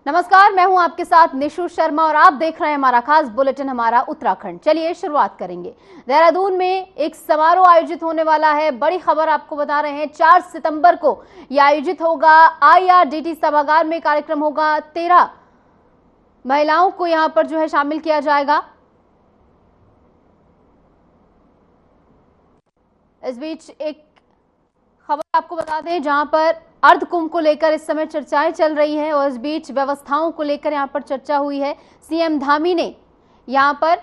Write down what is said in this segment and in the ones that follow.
नमस्कार, मैं हूं आपके साथ निशु शर्मा और आप देख रहे हैं हमारा खास बुलेटिन हमारा उत्तराखंड। चलिए शुरुआत करेंगे। देहरादून में एक समारोह आयोजित होने वाला है। बड़ी खबर आपको बता रहे हैं, 4 सितंबर को यह आयोजित होगा। IRDT सभागार में कार्यक्रम होगा। 13 महिलाओं को यहां पर जो है शामिल किया जाएगा। इस बीच एक खबर आपको बता दें, जहां पर अर्धकुंभ को लेकर इस समय चर्चाएं चल रही हैं और इस बीच व्यवस्थाओं को लेकर यहां पर चर्चा हुई है। सीएम धामी ने यहां पर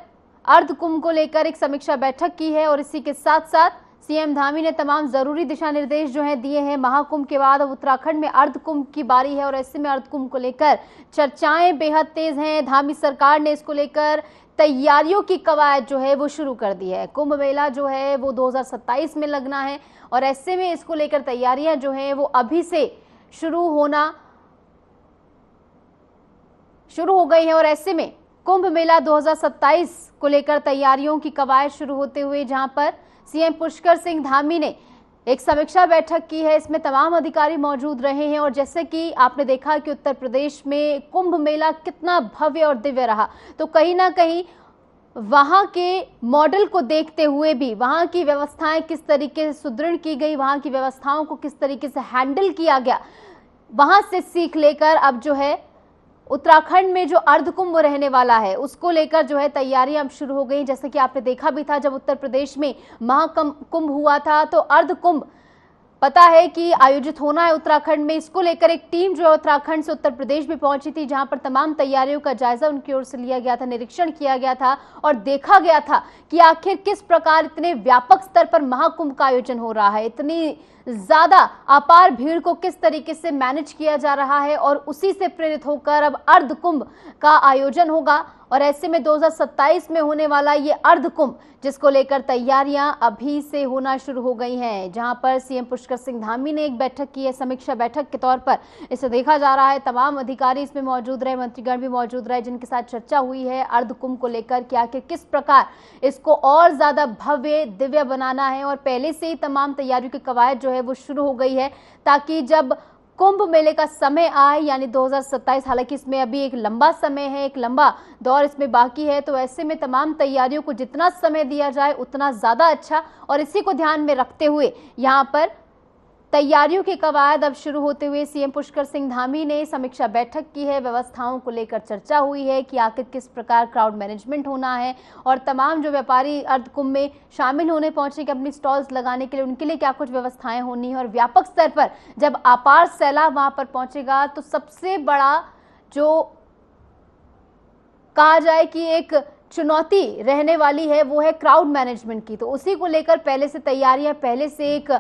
अर्धकुंभ को लेकर एक समीक्षा बैठक की है और इसी के साथ साथ सीएम धामी ने तमाम जरूरी दिशा निर्देश जो हैं दिए हैं। महाकुंभ के बाद अब उत्तराखंड में अर्धकुंभ की बारी है और ऐसे में अर्धकुंभ को लेकर चर्चाएं बेहद तेज हैं। धामी सरकार ने इसको लेकर तैयारियों की कवायद जो है वो शुरू कर दी है। कुंभ मेला जो है वो 2027 में लगना है और ऐसे में इसको लेकर तैयारियां जो हैं वो अभी से शुरू हो गई हैं और ऐसे में कुंभ मेला 2027 को लेकर तैयारियों की कवायद शुरू होते हुए जहां पर सीएम पुष्कर सिंह धामी ने एक समीक्षा बैठक की है। इसमें तमाम अधिकारी मौजूद रहे हैं और जैसे कि आपने देखा कि उत्तर प्रदेश में कुंभ मेला कितना भव्य और दिव्य रहा, तो कहीं ना कहीं वहां के मॉडल को देखते हुए भी वहां की व्यवस्थाएं किस तरीके से सुदृढ़ की गई, वहां की व्यवस्थाओं को किस तरीके से हैंडल किया गया, वहां से सीख लेकर अब जो है उत्तराखंड में जो अर्धकुंभ रहने वाला है उसको लेकर जो है तैयारियां अब शुरू हो गई। जैसे कि आपने देखा भी था, जब उत्तर प्रदेश में महाकुंभ हुआ था तो अर्धकुंभ पता है कि आयोजित होना है उत्तराखंड में। इसको लेकर एक टीम जो है उत्तराखंड से उत्तर प्रदेश भी पहुंची थी, जहां पर तमाम तैयारियों का जायजा उनकी ओर से लिया गया था, निरीक्षण किया गया था और देखा गया था कि आखिर किस प्रकार इतने व्यापक स्तर पर महाकुंभ का आयोजन हो रहा है, इतनी ज्यादा अपार भीड़ को किस तरीके से मैनेज किया जा रहा है और उसी से प्रेरित होकर अब अर्धकुंभ का आयोजन होगा। और ऐसे में 2027 में होने वाला ये अर्धकुंभ जिसको लेकर तैयारियां अभी से होना शुरू हो गई हैं, जहां पर सीएम पुष्कर सिंह धामी ने एक बैठक की है, समीक्षा बैठक के तौर पर इसे देखा जा रहा है। तमाम अधिकारी इसमें मौजूद रहे, मंत्रीगण भी मौजूद रहे, जिनके साथ चर्चा हुई है अर्धकुंभ को लेकर कि आखिर किस प्रकार इसको और ज्यादा भव्य दिव्य बनाना है। और पहले से ही तमाम तैयारियों की कवायद जो है वो शुरू हो गई है ताकि जब कुंभ मेले का समय आए यानी 2027, हालांकि इसमें अभी एक लंबा समय है, एक लंबा दौर इसमें बाकी है, तो ऐसे में तमाम तैयारियों को जितना समय दिया जाए उतना ज्यादा अच्छा। और इसी को ध्यान में रखते हुए यहाँ पर तैयारियों की कवायद अब शुरू होते हुए सीएम पुष्कर सिंह धामी ने समीक्षा बैठक की है। व्यवस्थाओं को लेकर चर्चा हुई है कि आखिर किस प्रकार क्राउड मैनेजमेंट होना है और तमाम जो व्यापारी अर्धकुंभ में शामिल होने पहुंचे अपनी स्टॉल्स लगाने के लिए, उनके लिए क्या कुछ व्यवस्थाएं होनी है। और व्यापक स्तर पर जब अपार सैलाब वहां पर पहुंचेगा तो सबसे बड़ा जो कहा जाए कि एक चुनौती रहने वाली है वो है क्राउड मैनेजमेंट की। तो उसी को लेकर पहले से तैयारियां, पहले से एक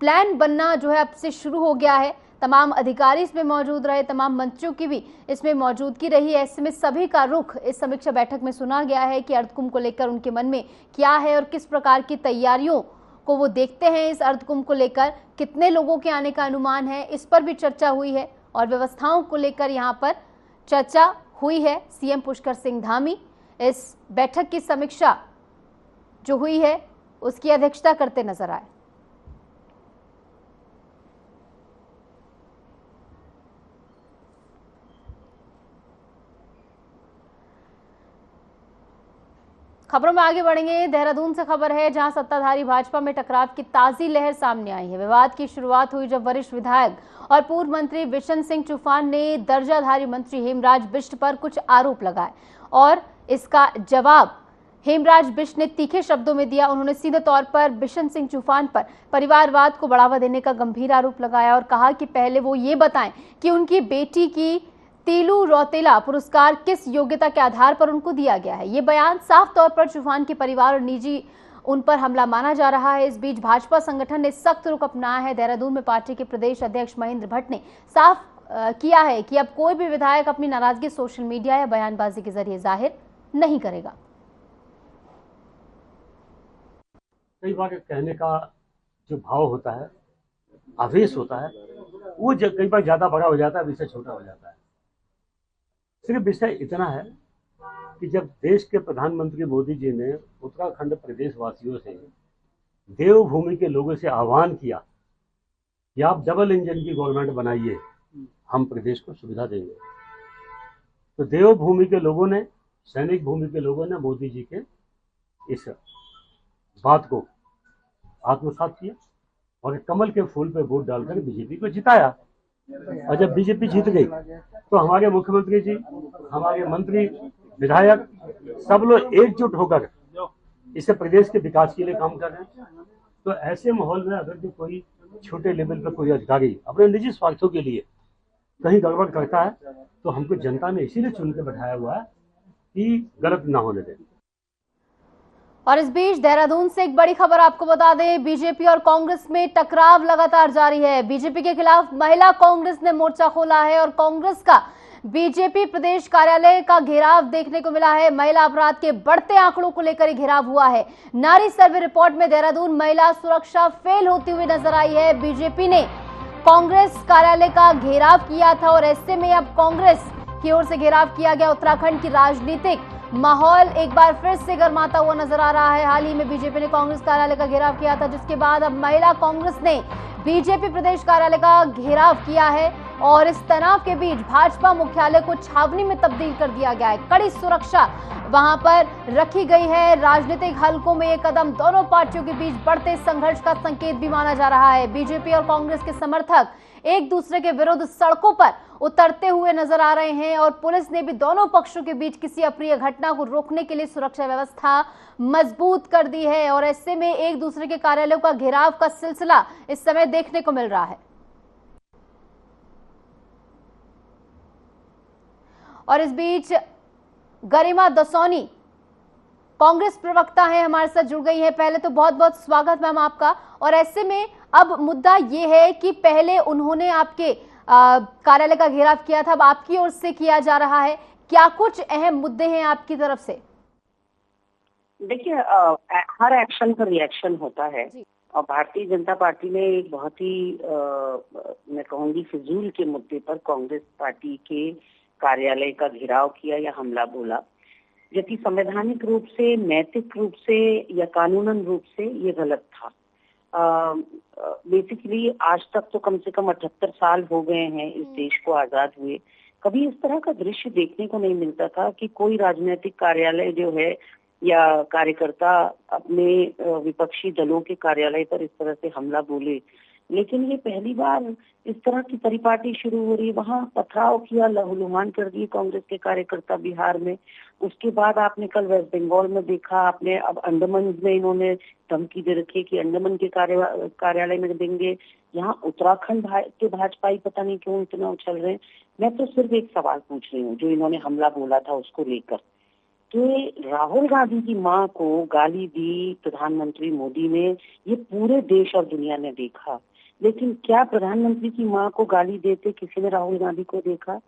प्लान बनना जो है अब से शुरू हो गया है। तमाम अधिकारी इसमें मौजूद रहे, तमाम मंत्रियों की भी इसमें मौजूदगी रही। ऐसे में सभी का रुख इस समीक्षा बैठक में सुना गया है कि अर्धकुंभ को लेकर उनके मन में क्या है और किस प्रकार की तैयारियों को वो देखते हैं। इस अर्धकुंभ को लेकर कितने लोगों के आने का अनुमान है, इस पर भी चर्चा हुई है और व्यवस्थाओं को लेकर यहाँ पर चर्चा हुई है। सीएम पुष्कर सिंह धामी इस बैठक की समीक्षा जो हुई है उसकी अध्यक्षता करते नजर आए। खबरों में आगे बढ़ेंगे। देहरादून से खबर है, जहां सत्ताधारी भाजपा में टकराव की ताजी लहर सामने आई है। विवाद की शुरुआत हुई जब वरिष्ठ विधायक और पूर्व मंत्री बिशन सिंह चूफान ने दर्जाधारी मंत्री हेमराज बिष्ट पर कुछ आरोप लगाए और इसका जवाब हेमराज बिष्ट ने तीखे शब्दों में दिया। उन्होंने सीधे तौर पर बिशन सिंह चूफान पर परिवारवाद को बढ़ावा देने का गंभीर आरोप लगाया और कहा कि पहले वो ये बताएं कि उनकी बेटी की तीलू रौतेला पुरस्कार किस योग्यता के आधार पर उनको दिया गया है। ये बयान साफ तौर पर चूफान के परिवार और निजी उन पर हमला माना जा रहा है। इस बीच भाजपा संगठन ने सख्त रुख अपनाया है। देहरादून में पार्टी के प्रदेश अध्यक्ष महेंद्र भट्ट ने साफ किया है कि अब कोई भी विधायक अपनी नाराजगी सोशल मीडिया या बयानबाजी के जरिए जाहिर नहीं करेगा। कई बार कहने का जो भाव होता है, आवेश होता है, वो कई बार ज्यादा बड़ा हो जाता है, विषय छोटा हो जाता है। सिर्फ विषय इतना है कि जब देश के प्रधानमंत्री मोदी जी ने उत्तराखंड प्रदेश वासियों से, देवभूमि के लोगों से आह्वान किया कि आप डबल इंजन की गवर्नमेंट बनाइए, हम प्रदेश को सुविधा देंगे। तो देवभूमि के लोगों ने, सैनिक भूमि के लोगों ने मोदी जी के इस बात को आत्मसात किया और कमल के फूल पे वोट डालकर बीजेपी को जिताया। और जब बीजेपी जीत गई तो हमारे मुख्यमंत्री जी, हमारे मंत्री, विधायक सब लोग एकजुट होकर इसे प्रदेश के विकास के लिए काम कर रहे हैं। तो ऐसे माहौल में अगर जो कोई छोटे लेवल पर कोई अधिकारी अपने निजी स्वार्थों के लिए कहीं गड़बड़ करता है तो हमको जनता ने इसीलिए चुन के बैठाया हुआ है कि गलत ना होने दें। और इस बीच देहरादून से एक बड़ी खबर आपको बता दें, बीजेपी और कांग्रेस में टकराव लगातार जारी है। बीजेपी के खिलाफ महिला कांग्रेस ने मोर्चा खोला है और कांग्रेस का बीजेपी प्रदेश कार्यालय का घेराव देखने को मिला है। महिला अपराध के बढ़ते आंकड़ों को लेकर घेराव हुआ है। नारी सर्वे रिपोर्ट में देहरादून महिला सुरक्षा फेल होती हुई नजर आई है। बीजेपी ने कांग्रेस कार्यालय का घेराव किया था और ऐसे में अब कांग्रेस की ओर से घेराव किया गया। उत्तराखंड की राजनीतिक माहौल एक बार फिर से गर्माता हुआ नजर आ रहा है। हाल ही में बीजेपी ने कांग्रेस कार्यालय का घेराव किया था, जिसके बाद अब महिला कांग्रेस ने बीजेपी प्रदेश कार्यालय का घेराव किया है और इस तनाव के बीच भाजपा मुख्यालय को छावनी में तब्दील कर दिया गया है। कड़ी सुरक्षा वहां पर रखी गई है। राजनीतिक हलकों में यह कदम दोनों पार्टियों के बीच बढ़ते संघर्ष का संकेत भी माना जा रहा है। बीजेपी और कांग्रेस के समर्थक एक दूसरे के विरुद्ध सड़कों पर उतरते हुए नजर आ रहे हैं और पुलिस ने भी दोनों पक्षों के बीच किसी अप्रिय घटना को रोकने के लिए सुरक्षा व्यवस्था मजबूत कर दी है और ऐसे में एक दूसरे के कार्यालयों का घेराव का सिलसिला इस समय देखने को मिल रहा है। और इस बीच गरिमा दसौनी कांग्रेस प्रवक्ता है, हमारे साथ जुड़ गई है। पहले तो बहुत बहुत स्वागत मैम आपका। और ऐसे में अब मुद्दा ये है कि पहले उन्होंने आपके कार्यालय का घेराव किया था, अब आपकी ओर से किया जा रहा है। क्या कुछ अहम मुद्दे हैं आपकी तरफ से? देखिए, हर एक्शन पर रिएक्शन होता है और भारतीय जनता पार्टी ने एक बहुत ही मैं कहूँगी फिजूल के मुद्दे पर कांग्रेस पार्टी के कार्यालय का घेराव किया या हमला बोला, जबकि संवैधानिक रूप से, नैतिक रूप से या कानूनन रूप से ये गलत था। बेसिकली आज तक तो कम से कम 78 साल हो गए हैं इस देश को आजाद हुए, कभी इस तरह का दृश्य देखने को नहीं मिलता था कि कोई राजनीतिक कार्यालय जो है या कार्यकर्ता अपने विपक्षी दलों के कार्यालय पर इस तरह से हमला बोले। लेकिन ये पहली बार इस तरह की परिपाटी शुरू हो रही है। वहाँ पथराव किया, लहूलुहान कर दिए कांग्रेस के कार्यकर्ता बिहार में। उसके बाद आपने कल वेस्ट बंगाल में देखा, आपने अब अंडमान में इन्होंने धमकी दे रखी कि अंडमान के कार्यालय में देंगे। यहाँ उत्तराखंड के भाजपाई पता नहीं क्यों इतना उछल रहे हैं। मैं तो सिर्फ एक सवाल पूछ रही हूँ, जो इन्होंने हमला बोला था उसको लेकर, कि राहुल गांधी की माँ को गाली दी प्रधानमंत्री मोदी ने, ये पूरे देश और दुनिया ने देखा। लेकिन क्या प्रधानमंत्री की माँ को गाली देते किसी ने राहुल गांधी को देखा?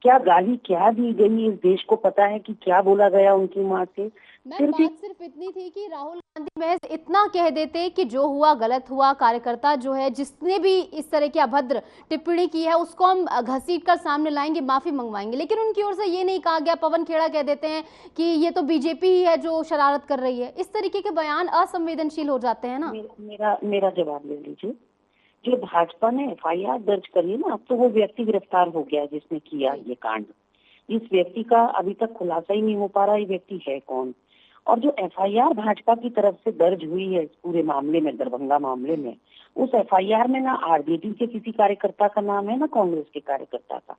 क्या गाली क्या दी गई, इस देश को पता है कि क्या बोला गया उनकी माँ से? बात सिर्फ इतनी थी कि राहुल गांधी महज इतना कह देते कि जो हुआ गलत हुआ, कार्यकर्ता जो है जिसने भी इस तरह की अभद्र टिप्पणी की है उसको हम घसीट कर सामने लाएंगे, माफी मंगवाएंगे। लेकिन उनकी ओर से ये नहीं कहा गया। पवन खेड़ा कह देते हैं कि ये तो बीजेपी ही है जो शरारत कर रही है। इस तरीके के बयान असंवेदनशील हो जाते हैं ना। मेरा जवाब ले लीजिए। जो भाजपा ने FIR दर्ज करी है ना, अब तो वो व्यक्ति गिरफ्तार हो गया जिसने किया ये कांड। इस व्यक्ति का अभी तक खुलासा ही नहीं हो पा रहा ये व्यक्ति है कौन। और जो FIR भाजपा की तरफ से दर्ज हुई है इस पूरे मामले में, दरभंगा मामले में, उस FIR में ना RJD के किसी कार्यकर्ता का नाम है ना कांग्रेस के कार्यकर्ता का।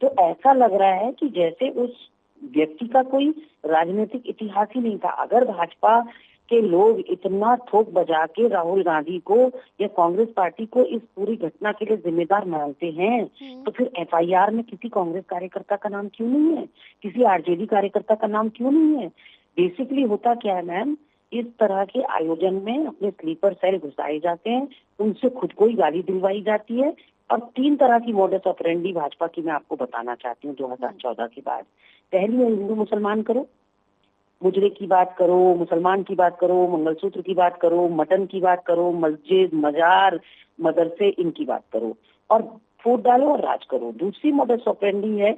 तो ऐसा लग रहा है कि जैसे उस व्यक्ति का कोई राजनीतिक इतिहास ही नहीं था। अगर भाजपा के लोग इतना थोक बजा के राहुल गांधी को या कांग्रेस पार्टी को इस पूरी घटना के लिए जिम्मेदार मानते हैं, तो फिर FIR में किसी कांग्रेस कार्यकर्ता का नाम क्यों नहीं है, किसी RJD कार्यकर्ता का नाम क्यों नहीं है? बेसिकली होता क्या है मैम, इस तरह के आयोजन में अपने स्लीपर सेल घुसाए जाते हैं, उनसे खुद को ही गाली दिलवाई जाती है। और 3 तरह की मॉडस ऑपरेंडी भाजपा की मैं आपको बताना चाहती हूँ 2014 के बाद। पहली है हिंदू मुसलमान करो, मुजरे की बात करो, मुसलमान की बात करो, मंगलसूत्र की बात करो, मटन की बात करो, मस्जिद, मजार, मदरसे, इनकी बात करो और फूट डालो और राज करो। दूसरी मॉडस ऑपरेंडी है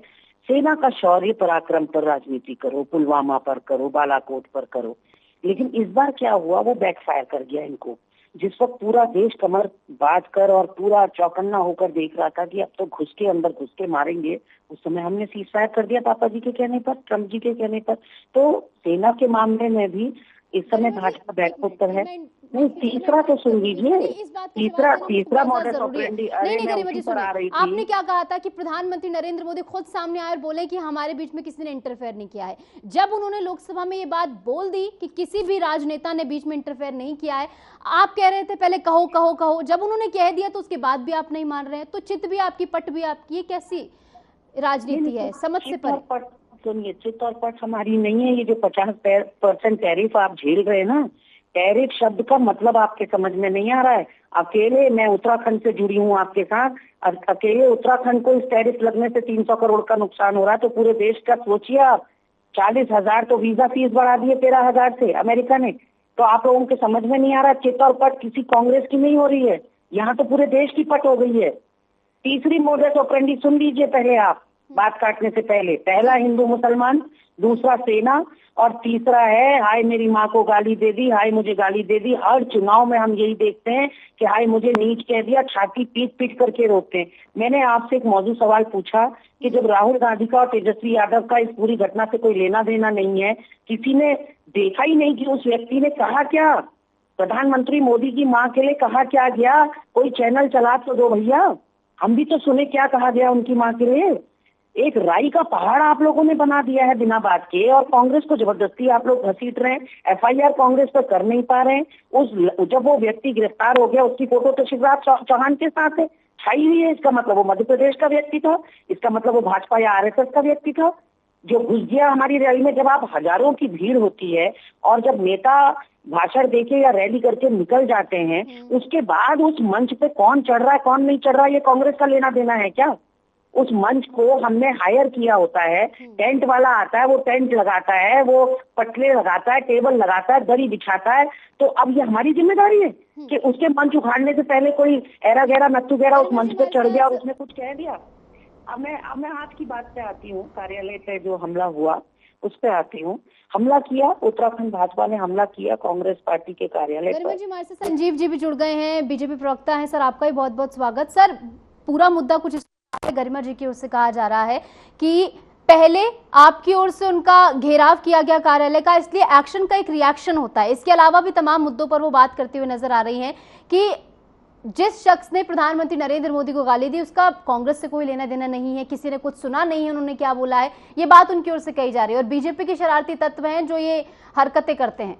सेना का शौर्य पराक्रम पर राजनीति करो, पुलवामा पर करो, बालाकोट पर करो। लेकिन इस बार क्या हुआ, वो बैकफायर कर गया इनको। जिस वक्त पूरा देश कमर बांध कर और पूरा चौकन्ना होकर देख रहा था कि अब तो घुस के मारेंगे, उस समय हमने सीज फायर कर दिया पापा जी के कहने पर, ट्रम्प जी के कहने पर। तो सेना के मामले में भी इस समय भाजपा बैकफुट पर है। नहीं, तीसरा तो सुन लीजिए, तीसरा मॉडस ऑपरेंडी आपने क्या कहा था कि प्रधानमंत्री नरेंद्र मोदी खुद सामने आए और बोले कि हमारे बीच में किसी ने इंटरफेयर नहीं किया है। जब उन्होंने लोकसभा में ये बात बोल दी कि किसी भी राजनेता ने बीच में इंटरफेयर नहीं किया है, आप कह रहे थे पहले कहो कहो कहो, जब उन्होंने कह दिया तो उसके बाद भी आप नहीं मान रहे हैं, तो चित भी आपकी पट भी आपकी, ये कैसी राजनीति है, समझ से परे। सुनिए, चित और पट हमारी नहीं है। ये जो 50% टैरिफ आप झेल रहे हैं ना, टैरिफ शब्द का मतलब आपके समझ में नहीं आ रहा है। अकेले मैं उत्तराखंड से जुड़ी हूँ आपके साथ, अकेले उत्तराखंड को इस टैरिफ लगने से 300 करोड़ का नुकसान हो रहा है, तो पूरे देश का सोचिए आप। 40,000 तो वीजा फीस बढ़ा दिए 13,000 से अमेरिका ने। तो आप लोगों के समझ में नहीं आ रहा, चित और पट किसी कांग्रेस की नहीं हो रही है, यहाँ तो पूरे देश की पट हो गई है। तीसरी मॉडस ऑपरेंडी सुन लीजिए पहले आप, बात काटने से पहले। पहला हिंदू मुसलमान, दूसरा सेना, और तीसरा है हाय मेरी माँ को गाली दे दी, हाय मुझे गाली दे दी। हर चुनाव में हम यही देखते हैं कि हाय मुझे नीच कह दिया, छाती पीट पीट करके रोते हैं। मैंने आपसे एक मौजूद सवाल पूछा कि जब राहुल गांधी का और तेजस्वी यादव का इस पूरी घटना से कोई लेना देना नहीं है, किसी ने देखा ही नहीं कि उस व्यक्ति ने कहा क्या, प्रधानमंत्री मोदी की माँ के लिए कहा क्या गया, कोई चैनल चला तो दो भैया, हम भी तो सुने क्या कहा गया उनकी माँ के लिए। एक राई का पहाड़ आप लोगों ने बना दिया है बिना बात के, और कांग्रेस को जबरदस्ती आप लोग घसीट रहे हैं। FIR कांग्रेस पर कर नहीं पा रहे हैं। जब वो व्यक्ति गिरफ्तार हो गया, उसकी फोटो तो शिवराज चौहान के साथ है, छाई हुई है। इसका मतलब वो मध्य प्रदेश का व्यक्ति था, इसका मतलब वो भाजपा या RSS का व्यक्ति था जो घुस गया हमारी रैली में। जब आप हजारों की भीड़ होती है और जब नेता भाषण देके या रैली करके निकल जाते हैं, उसके बाद उस मंच पे कौन चढ़ रहा है कौन नहीं चढ़ रहा है, ये कांग्रेस का लेना देना है क्या? उस मंच को हमने हायर किया होता है, टेंट वाला आता है, वो टेंट लगाता है, वो पटले लगाता है, टेबल लगाता है, दरी बिछाता है। तो अब ये हमारी जिम्मेदारी है कि उसके मंच उखाड़ने से पहले कोई एरा गहरा नत्थु गहरा उस मंच पे चढ़ गया और उसने कुछ कह दिया। अब मैं आज की बात पे आती हूँ, कार्यालय पे जो हमला हुआ उस पे आती हूँ। हमला किया, उत्तराखंड भाजपा ने हमला किया कांग्रेस पार्टी के कार्यालय पर। हमारे से संजीव जी भी जुड़ गए हैं, बीजेपी प्रवक्ता हैं। सर, आपका भी बहुत बहुत स्वागत। सर, पूरा मुद्दा कुछ गरिमा जी की ओर से कहा जा रहा है कि पहले आपकी ओर से उनका घेराव किया गया कार्यालय का, इसलिए एक्शन का एक रिएक्शन होता है। इसके अलावा भी तमाम मुद्दों पर वो बात करते हुए नजर आ रही हैं कि जिस शख्स ने प्रधानमंत्री नरेंद्र मोदी को गाली दी उसका कांग्रेस से कोई लेना देना नहीं है, किसी ने कुछ सुना नहीं है उन्होंने क्या बोला है, ये बात उनकी ओर से कही जा रही है। और बीजेपी के शरारती तत्व हैं जो ये हरकतें करते हैं।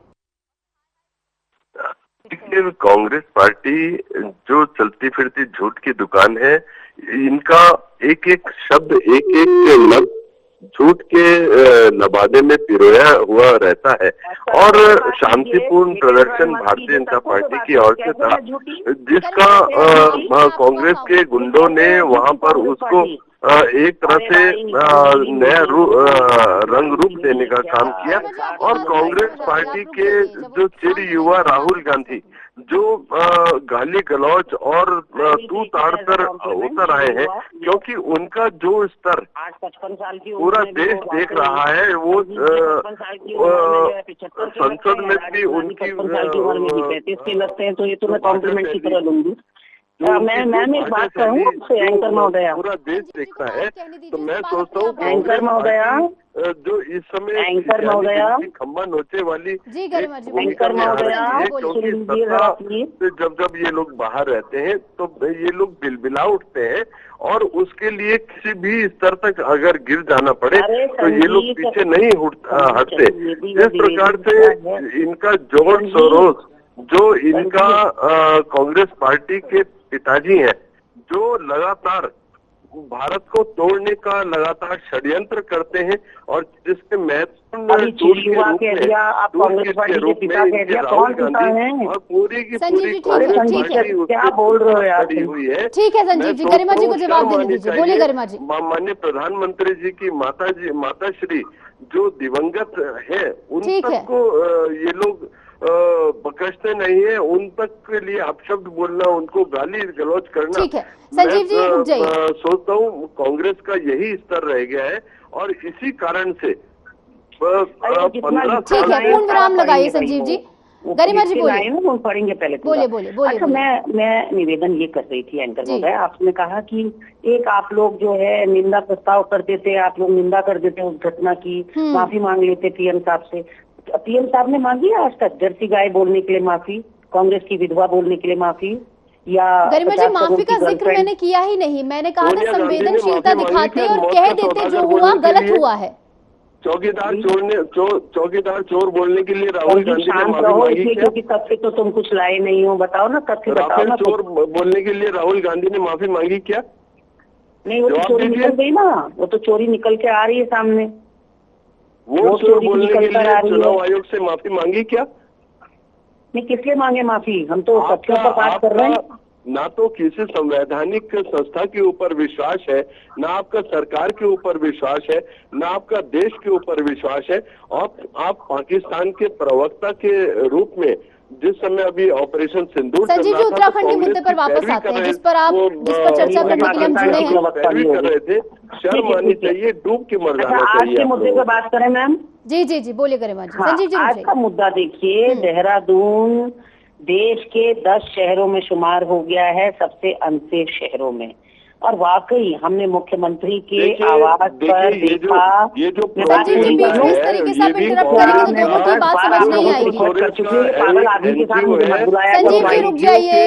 कांग्रेस पार्टी जो चलती फिरती झूठ की दुकान है, इनका एक एक शब्द एक एक लफ्ज झूठ के लबादे में पिरोया हुआ रहता है। और शांतिपूर्ण प्रदर्शन भारतीय जनता पार्टी की ओर से था, जिसका कांग्रेस के गुंडों ने वहां पर उसको एक तरह से नया रंग रूप देने का काम किया। और कांग्रेस पार्टी के जो चिर युवा राहुल गांधी जो गाली गलौज और तू ताड़ कर उतर आए हैं, क्योंकि उनका जो स्तर पूरा देश देख रहा है, वो संसद में भी उनकी लगते हैं, तो ये तो मैं कॉम्प्लीमेंट की तरह लूंगी। मैं एक बात कहूँ एंकर महोदया, पूरा देश देखता है। तो मैं सोचता हूँ एंकर महोदया, जो इस समय एंकर महोदया खम्बा नोचे वाली एंकर महोदया, क्योंकि जब ये लोग बाहर रहते हैं तो ये लोग बिलबिला उठते हैं, और उसके लिए किसी भी स्तर तक अगर गिर जाना पड़े तो ये लोग पीछे नहीं हटते। इस प्रकार से इनका जोर शोरोस, जो इनका कांग्रेस पार्टी के पिताजी हैं, जो लगातार भारत को तोड़ने का लगातार षड्यंत्र करते हैं, और जिसके महत्वपूर्ण राहुल गांधी और पूरी की पूरी कांग्रेस पार्टी क्या बोल रहे हो यार हुई है। ठीक है संजीव जी, गरिमा जी को जवाब देने दीजिए, बोलिए गरिमा जी। माननीय प्रधानमंत्री जी की माताश्री जो दिवंगत है, उन तक को ये लोग बकसते नहीं है, उन तक के लिए अपशब्द बोलना, उनको गाली गलौज करना। ठीक है संजीव जी, रुक जाइए। सोचता हूँ कांग्रेस का यही स्तर रह गया है, और इसी कारण से 15 ठीक है, पूर्ण विराम लगाइए संजीव जी। गरिमा जी बोलिए। लाए ना वो पढ़ेंगे पहले बोलिए बोलिए बोलिए। अच्छा, मैं निवेदन ये कर रही थी एंकर महोदय, आपने कहा कि एक आप लोग जो है निंदा प्रस्ताव कर देते, आप लोग निंदा कर देते उस घटना की, माफी मांग लेते पीएम साहब से। पीएम साहब ने मांगी है आज तक जर्सी गाय बोलने के लिए माफी, कांग्रेस की विधवा बोलने के लिए माफी, या गरिमा जी माफी का जिक्र मैंने किया ही नहीं। मैंने कहा था संवेदनशीलता दिखाते और कह देते जो हुआ गलत हुआ है। चौकीदार चोर बोलने के लिए राहुल गांधी ने शांत रहो, इसलिए क्योंकि तथ्य तो तुम कुछ लाए नहीं हो। बताओ ना तथ्य, बताओ ना। चोर बोलने के लिए राहुल गांधी ने माफी मांगी क्या? नहीं, वो तो चोरी निकल गई ना, वो तो चोरी निकल के आ रही है सामने। वो चोर बोलने के लिए चुनाव आयोग से माफी मांगी क्या? नहीं, किस लिए मांगे माफी? हम तो तथ्यों पर बात कर रहे हैं। ना तो किसी संवैधानिक संस्था के ऊपर विश्वास है, ना आपका सरकार के ऊपर विश्वास है, ना आपका देश के ऊपर विश्वास है। आप पाकिस्तान के प्रवक्ता के रूप में जिस समय अभी ऑपरेशन सिंदूर संजीव जी उत्तराखंड के मुद्दे पर वापस आते हैं, जिस पर चर्चा करने के लिए हम जुड़े हैं, कर रहे थे। शर्म आनी चाहिए, डूब के मर जाना चाहिए। आज के मुद्दे पर बात करें मैम। जी जी जी बोलिए गरिमा जी। संजीव जी आज का मुद्दा देखिए, देहरादून देश के 10 शहरों में शुमार हो गया है सबसे अनसेफ शहरों में। और वाकई हमने मुख्यमंत्री के आवास पर देखा। ये जो संजीव जी बीच में इस तरीके से आप इंटरप्ट करेंगे तो दोनों की बात समझ नहीं आएगी। पागल आदमी के साथ मुझे मत बुलाया। संजीव जी रुक जाइए,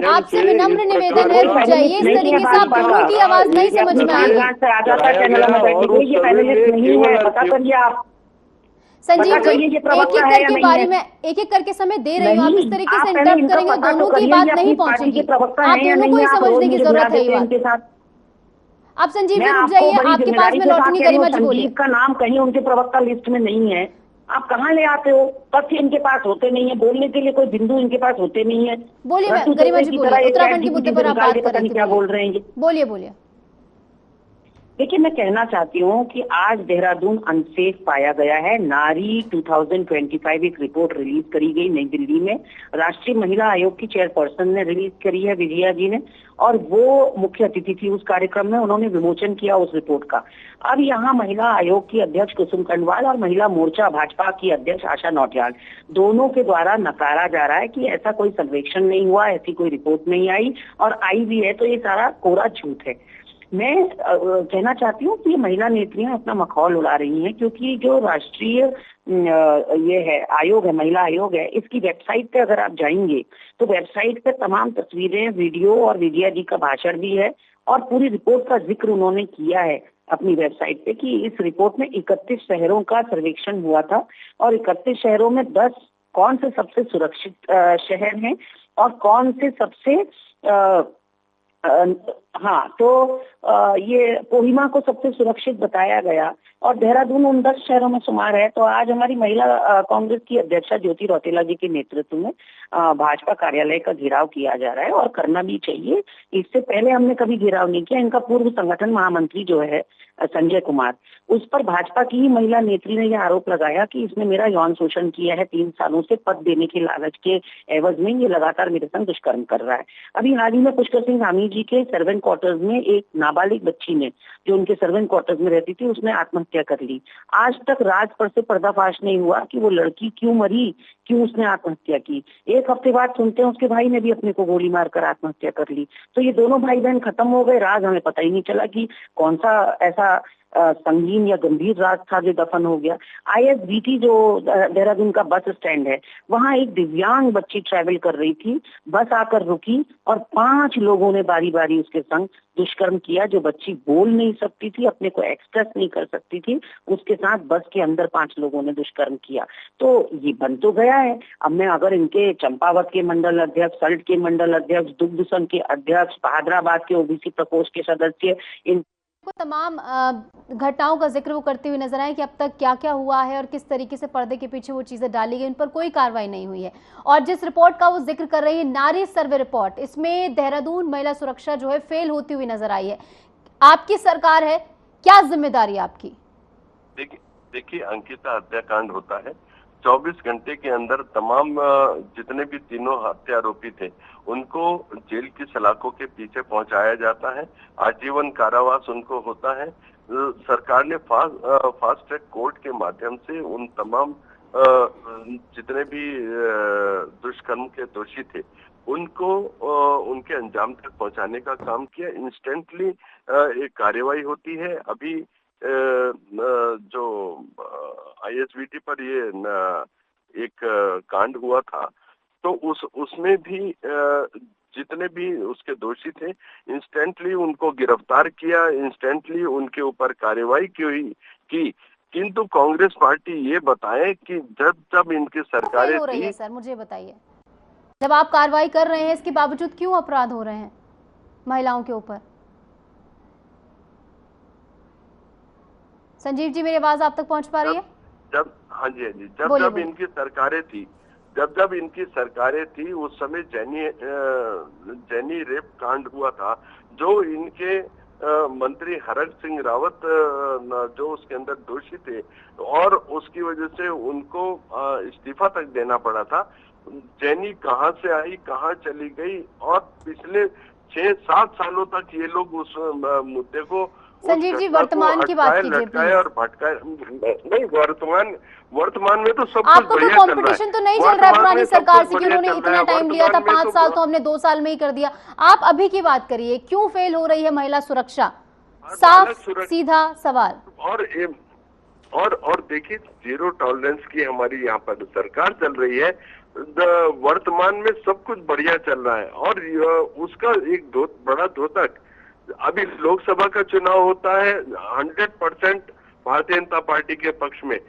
आपसे विनम्र निवेदन है, रुक जाइए। इस तरीके से आप दोनों की आवाज नहीं समझ में आएगी। ये पैनलिस्ट नहीं है, पता करिए आप। संजीव जी एक एक करके बारी में एक एक करके समय दे रही हूँ। आप इस तरीके से इंटरप्ट करेंगे दोनों की बात नहीं पहुंचेगी। आप दोनों को ही समझने की जरूरत है। आप संजीव जी रुक जाइए, आपके पास में लौटूंगी। गरिमा जी बोलिए। का नाम कहीं उनके प्रवक्ता लिस्ट में नहीं है, आप कहाँ ले आते हो? तथ्य इनके पास होते नहीं है, बोलने के लिए कोई बिंदु इनके पास होते नहीं है। बोलिए गरिमा जी बोलिए, उत्तराखंड के मुद्दे पर आप बात कर रहे हैं, क्या बोल रहे हैं? बोलिए बोलिए। देखिए, मैं कहना चाहती हूँ कि आज देहरादून अनसेफ पाया गया है। नारी 2025 एक रिपोर्ट रिलीज करी गई नई दिल्ली में, राष्ट्रीय महिला आयोग की चेयरपर्सन ने रिलीज करी है, विजया जी ने, और वो मुख्य अतिथि थी उस कार्यक्रम में। उन्होंने विमोचन किया उस रिपोर्ट का। अब यहाँ महिला आयोग की अध्यक्ष कुसुम कंडवाल और महिला मोर्चा भाजपा की अध्यक्ष आशा नौटियाल दोनों के द्वारा नकारा जा रहा है कि ऐसा कोई सर्वेक्षण नहीं हुआ, ऐसी कोई रिपोर्ट नहीं आई, और आई भी है तो ये सारा कोरा झूठ है। मैं कहना चाहती हूँ कि ये महिला नेत्रियां अपना मखौल उड़ा रही हैं, क्योंकि जो राष्ट्रीय ये है आयोग है, महिला आयोग है, इसकी वेबसाइट पे अगर आप जाएंगे तो वेबसाइट पे तमाम तस्वीरें, वीडियो और विजया जी का भाषण भी है, और पूरी रिपोर्ट का जिक्र उन्होंने किया है अपनी वेबसाइट पे कि इस रिपोर्ट में 31 शहरों का सर्वेक्षण हुआ था, और 31 शहरों में 10 कौन से सबसे सुरक्षित शहर हैं और कौन से सबसे हाँ, तो ये कोहिमा को सबसे सुरक्षित बताया गया, और देहरादून उन 10 शहरों में शुमार है। तो आज हमारी महिला कांग्रेस की अध्यक्षा ज्योति रौतेला जी के नेतृत्व में भाजपा कार्यालय का घेराव किया जा रहा है, और करना भी चाहिए। इससे पहले हमने कभी घेराव नहीं किया। इनका पूर्व संगठन महामंत्री जो है संजय कुमार, उस पर भाजपा की ही महिला नेत्री ने यह आरोप लगाया कि इसने मेरा यौन शोषण किया है 3 सालों से, पद देने के लालच के एवज में ये लगातार मेरे संग दुष्कर्म कर रहा है। अभी हाल ही में पुष्कर सिंह धामी जी के सर्वेंट क्वार्टर्स में एक नाबालिग बच्ची ने, जो उनके सर्वेंट क्वार्टर्स में रहती थी, उसने आत्महत्या कर ली। आज तक राज पर से पर्दाफाश नहीं हुआ कि वो लड़की क्यों मरी, क्यों उसने आत्महत्या की। एक हफ्ते बाद सुनते हैं उसके भाई ने भी अपने को गोली मारकर आत्महत्या कर ली। तो ये दोनों भाई बहन खत्म हो गए, राज हमें पता ही नहीं चला कि कौन सा ऐसा संगीन या गंभीर राज था जो दफन हो गया। ISBT जो देहरादून का बस स्टैंड है, वहां एक दिव्यांग बच्ची ट्रैवल कर रही थी, बस आकर रुकी और 5 लोगों ने बारी बारी उसके संग दुष्कर्म किया। जो बच्ची बोल नहीं सकती थी, अपने को एक्सप्रेस नहीं कर सकती थी, उसके साथ बस के अंदर 5 लोगों ने दुष्कर्म किया। तो ये बन तो गया है। अब मैं अगर इनके चंपावत के मंडल अध्यक्ष, सल्ट के मंडल अध्यक्ष, दुग्ध संघ के अध्यक्ष, हैदराबाद के OBC प्रकोष्ठ के सदस्य, इन तमाम घटनाओं का जिक्र वो करते हुए नजर आए कि अब तक क्या क्या हुआ है और किस तरीके से पर्दे के पीछे वो चीजें डाली गई, उन पर कोई कार्रवाई नहीं हुई है। और जिस रिपोर्ट का वो जिक्र कर रही है, नारी सर्वे रिपोर्ट, इसमें देहरादून महिला सुरक्षा जो है फेल होती हुई नजर आई है। आपकी सरकार है, क्या जिम्मेदारी आपकी? देखिए अंकिता हत्याकांड होता है, 24 घंटे के अंदर तमाम जितने भी तीनों हत्या आरोपी थे उनको जेल की सलाखों के पीछे पहुंचाया जाता है, आजीवन कारावास उनको होता है। सरकार ने फास्ट ट्रैक कोर्ट के माध्यम से उन तमाम जितने भी दुष्कर्म के दोषी थे उनको उनके अंजाम तक पहुंचाने का काम किया। इंस्टेंटली एक कार्यवाही होती है। अभी जो ISBT पर ये एक कांड हुआ था, तो उसमें भी जितने भी उसके दोषी थे इंस्टेंटली उनको गिरफ्तार किया, इंस्टेंटली उनके ऊपर कार्रवाई की। किंतु कांग्रेस पार्टी ये बताए कि जब इनकी सरकारें हो रही है, थी, सर मुझे बताइए, जब आप कार्रवाई कर रहे हैं इसके बावजूद क्यों अपराध हो रहे हैं महिलाओं के ऊपर? संजीव जी, मेरी आवाज आप तक पहुंच पा रही है? हाँ जी, जब इनकी सरकारें थी उस समय जैनी रेप कांड हुआ था, जो इनके मंत्री हरक सिंह रावत जो उसके अंदर दोषी थे और उसकी वजह से उनको इस्तीफा तक देना पड़ा था। जैनी कहां से आई, कहां चली गई, और पिछले 6-7 सालों तक ये लोग उस मुद्दे को, संजीव जी वर्तमान की बात कीजिए प्लीज। और भटकाए नहीं, वर्तमान में तो सब कुछ आपको बढ़िया तो कंपटीशन तो नहीं चल रहा है पुरानी सरकार से कि उन्होंने इतना टाइम लिया था, 5 साल तो हमने 2 साल में ही कर दिया। आप अभी की बात करिए, क्यों फेल हो रही है महिला सुरक्षा? साफ सीधा सवाल। और देखिए, जीरो टॉलरेंस की हमारी यहाँ पर सरकार चल रही है। वर्तमान में सब कुछ बढ़िया चल रहा है और उसका एक बड़ा द्योतक, अभी लोकसभा का चुनाव होता है 100% भारतीय जनता पार्टी के पक्ष में,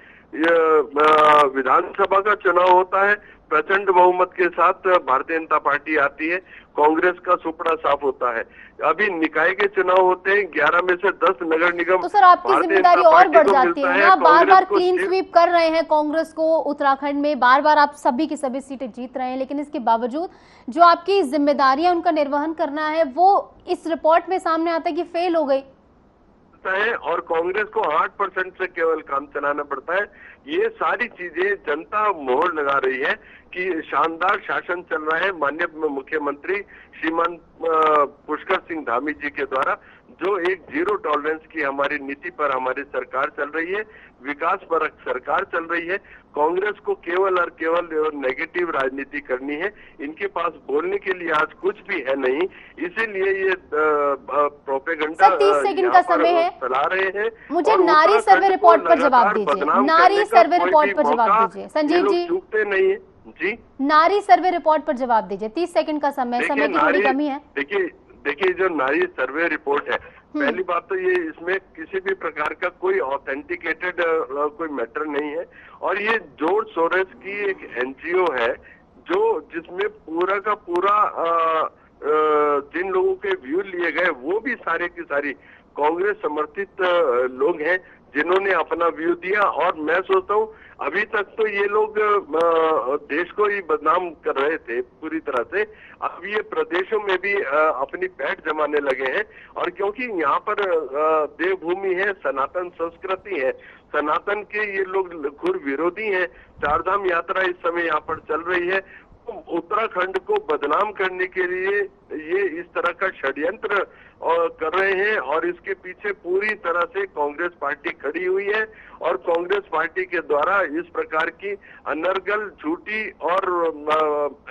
विधानसभा का चुनाव होता है प्रचंड बहुमत के साथ भारतीय जनता पार्टी आती है, कांग्रेस का सुपड़ा साफ होता है। अभी निकाय के चुनाव होते हैं, 11 में से 10 नगर निगम, तो सर आपकी जिम्मेदारी और बढ़ जाती है ना। बार बार क्लीन स्वीप कर रहे हैं कांग्रेस को उत्तराखंड में, बार बार आप सभी की सभी सीटें जीत रहे हैं, लेकिन इसके बावजूद जो आपकी जिम्मेदारियां उनका निर्वहन करना है वो इस रिपोर्ट में सामने आता है कि फेल हो गई है और कांग्रेस को 8% से केवल काम चलाना पड़ता है। ये सारी चीजें जनता मोहर लगा रही है कि शानदार शासन चल रहा है माननीय मुख्यमंत्री श्रीमान पुष्कर सिंह धामी जी के द्वारा, जो एक जीरो टॉलरेंस की हमारी नीति पर हमारी सरकार चल रही है, विकास पर सरकार चल रही है। कांग्रेस को केवल और केवल नेगेटिव राजनीति करनी है, इनके पास बोलने के लिए आज कुछ भी है नहीं, इसीलिए ये प्रोपेगेंडा 30 सेकंड का समय है, चला रहे हैं। मुझे नारी सर्वे रिपोर्ट पर जवाब दीजिए, नारी सर्वे रिपोर्ट पर जवाब दीजिए। संजीव जी चूकते नहीं है जी, नारी सर्वे रिपोर्ट पर जवाब दीजिए। 30 सेकंड का समय की थोड़ी कमी है। देखिए जो नारी सर्वे रिपोर्ट है, पहली बात तो ये इसमें किसी भी प्रकार का कोई ऑथेंटिकेटेड कोई मैटर नहीं है और ये जॉर्ज सोरोस की एक NGO है जो जिसमें पूरा का पूरा जिन लोगों के व्यू लिए गए वो भी सारे की सारी कांग्रेस समर्थित लोग हैं जिन्होंने अपना व्यू दिया। और मैं सोचता हूँ अभी तक तो ये लोग देश को ही बदनाम कर रहे थे पूरी तरह से, अब ये प्रदेशों में भी अपनी पैठ जमाने लगे हैं। और क्योंकि यहाँ पर देवभूमि है, सनातन संस्कृति है, सनातन के ये लोग घोर विरोधी हैं। 4 धाम यात्रा इस समय यहाँ पर चल रही है, उत्तराखंड को बदनाम करने के लिए ये इस तरह का षड्यंत्र कर रहे हैं और इसके पीछे पूरी तरह से कांग्रेस पार्टी खड़ी हुई है और कांग्रेस पार्टी के द्वारा इस प्रकार की अनर्गल, झूठी और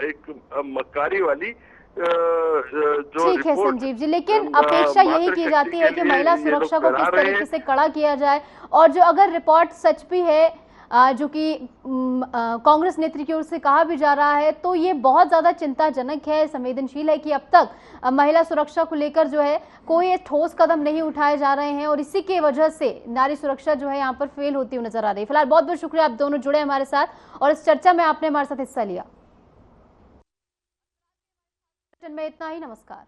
एक मक्कारी वाली जो ठीक है संजीव जी, लेकिन अपेक्षा यही की जाती है कि महिला सुरक्षा को किस तरीके से कड़ा किया जाए और जो अगर रिपोर्ट सच भी है जो कि कांग्रेस नेतृत्व की ओर से कहा भी जा रहा है, तो ये बहुत ज्यादा चिंताजनक है, संवेदनशील है कि अब तक महिला सुरक्षा को लेकर जो है कोई ठोस कदम नहीं उठाए जा रहे हैं और इसी की वजह से नारी सुरक्षा जो है यहाँ पर फेल होती हुई नजर आ रही है। फिलहाल बहुत बहुत शुक्रिया, आप दोनों जुड़े हमारे साथ और इस चर्चा में आपने हमारे साथ हिस्सा लिया। में इतना ही, नमस्कार।